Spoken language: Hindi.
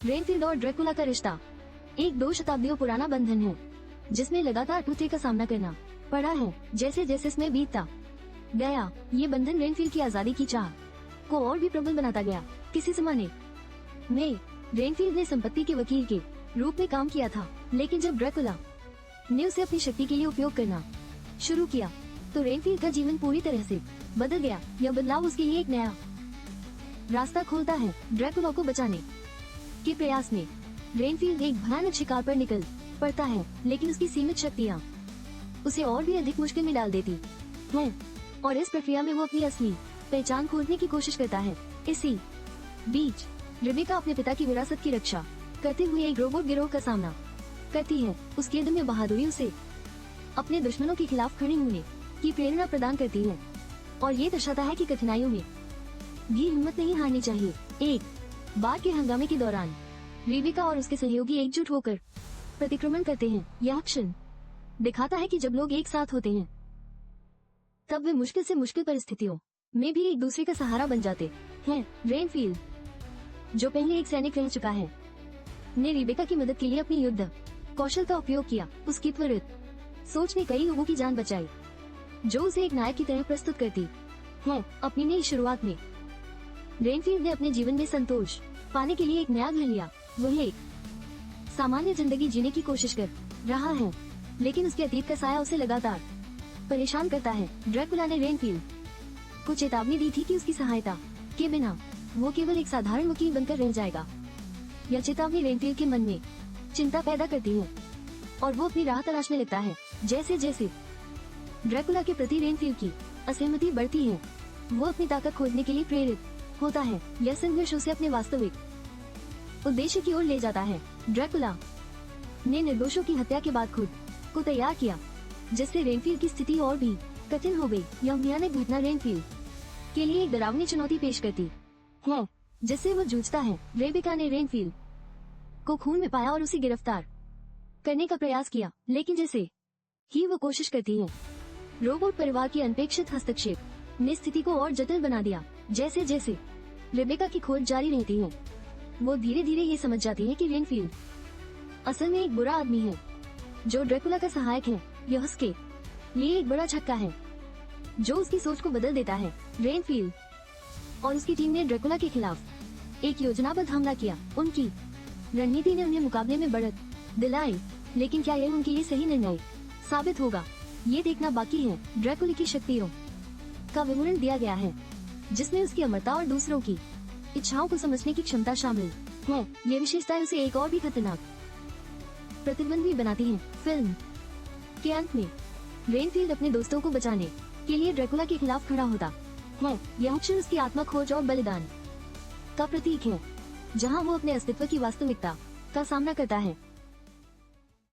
रेनफील्ड और ड्रैकुला का रिश्ता एक 2 शताब्दियों पुराना बंधन है, जिसमें लगातार टूटे का सामना करना पड़ा है। जैसे जैसे इसमें बीतता गया, ये बंधन रेनफील्ड की आजादी की चाह को और भी प्रबल बनाता गया। किसी जमाने में रेनफील्ड ने संपत्ति के वकील के रूप में काम किया था, लेकिन जब ड्रैकुला ने उसे अपनी शक्ति के लिए उपयोग करना शुरू किया, तो रेनफील्ड का जीवन पूरी तरह से बदल गया। यह बदलाव उसके लिए एक नया रास्ता खोलता है। ड्रैकुला को बचाने के प्रयास में रेनफील्ड एक भयानक शिकार पर निकल पड़ता है, लेकिन उसकी सीमित शक्तियाँ उसे और भी अधिक मुश्किल में डाल देती हैं, और इस प्रक्रिया में वो अपनी असली पहचान खोजने की कोशिश करता है। इसी बीच रेबेका अपने पिता की विरासत की रक्षा करते हुए एक रोबोट गिरोह का सामना करती है। उसके दिल में बहादुरी उसे अपने दुश्मनों के खिलाफ खड़े होने की प्रेरणा प्रदान करती है, और ये दर्शाता है कि कठिनाइयों में भी हिम्मत नहीं हारनी चाहिए। एक बार के हंगामे के दौरान रेबेका और उसके सहयोगी एकजुट होकर प्रतिक्रमण करते हैं। यह क्षण दिखाता है कि जब लोग एक साथ होते हैं, तब वे मुश्किल से मुश्किल परिस्थितियों में भी एक दूसरे का सहारा बन जाते हैं। रेनफील्ड, जो पहले एक सैनिक रह चुका है, ने रेबेका की मदद के लिए अपनी युद्ध कौशल का उपयोग किया। उसकी त्वरित सोच ने कई लोगों की जान बचाई, जो उसे एक नायक की तरह प्रस्तुत करती है। अपनी नई शुरुआत में रेनफील्ड ने अपने जीवन में संतोष पाने के लिए एक नया घर लिया। वह एक सामान्य जिंदगी जीने की कोशिश कर रहा है, लेकिन उसके अतीत का साया उसे लगातार परेशान करता है। ड्रैकुला ने रेनफील्ड को चेतावनी दी थी कि उसकी सहायता के बिना वो केवल एक साधारण वकील बनकर रह जाएगा। यह चेतावनी रेनफील्ड के मन में चिंता पैदा करती है, और वो अपनी राह तलाशने लगता है। जैसे जैसे ड्रैकुला के प्रति रेनफील्ड की असहमति बढ़ती है, वो अपनी ताकत खोजने के लिए प्रेरित होता है। यह संघर्ष उसे अपने वास्तविक उद्देश्य की ओर ले जाता है। ड्रैकुला ने निर्दोषों की हत्या के बाद खुद को तैयार किया, जिससे रेनफील्ड की स्थिति और भी कठिन हो गई। यह भयानक घटना रेनफील्ड के लिए एक डरावनी चुनौती पेश करती है, जिससे वो जूझता है। रेबेका ने रेनफील्ड को खून में पाया और उसे गिरफ्तार करने का प्रयास किया, लेकिन जैसे ही वो कोशिश करती है, रोबोट परिवार की अनपेक्षित हस्तक्षेप ने स्थिति को और जटिल बना दिया। जैसे जैसे रेबेका की खोज जारी रहती है, वो धीरे धीरे ये समझ जाती है कि रेनफील्ड असल में एक बुरा आदमी है, जो ड्रैकुला का सहायक है। यह उसके लिए एक बड़ा झटका है, जो उसकी सोच को बदल देता है। रेनफील्ड और उसकी टीम ने ड्रैकुला के खिलाफ एक योजनाबद्ध हमला किया। उनकी रणनीति ने उन्हें मुकाबले में बढ़त दिलाई, लेकिन क्या यह उनके लिए सही निर्णय साबित होगा, ये देखना बाकी है। ड्रैकुला की शक्तियों का विवरण दिया गया है, जिसमें उसकी अमरता और दूसरों की इच्छाओं को समझने की क्षमता शामिल है। ये विशेषताएं उसे एक और भी खतरनाक प्रतिद्वंदी बनाती हैं। फिल्म के अंत में रेनफील्ड अपने दोस्तों को बचाने के लिए ड्रैकुला के खिलाफ खड़ा होता है। यह अक्षर उसकी आत्मा खोज और बलिदान का प्रतीक है, जहां वो अपने अस्तित्व की वास्तविकता का सामना करता है।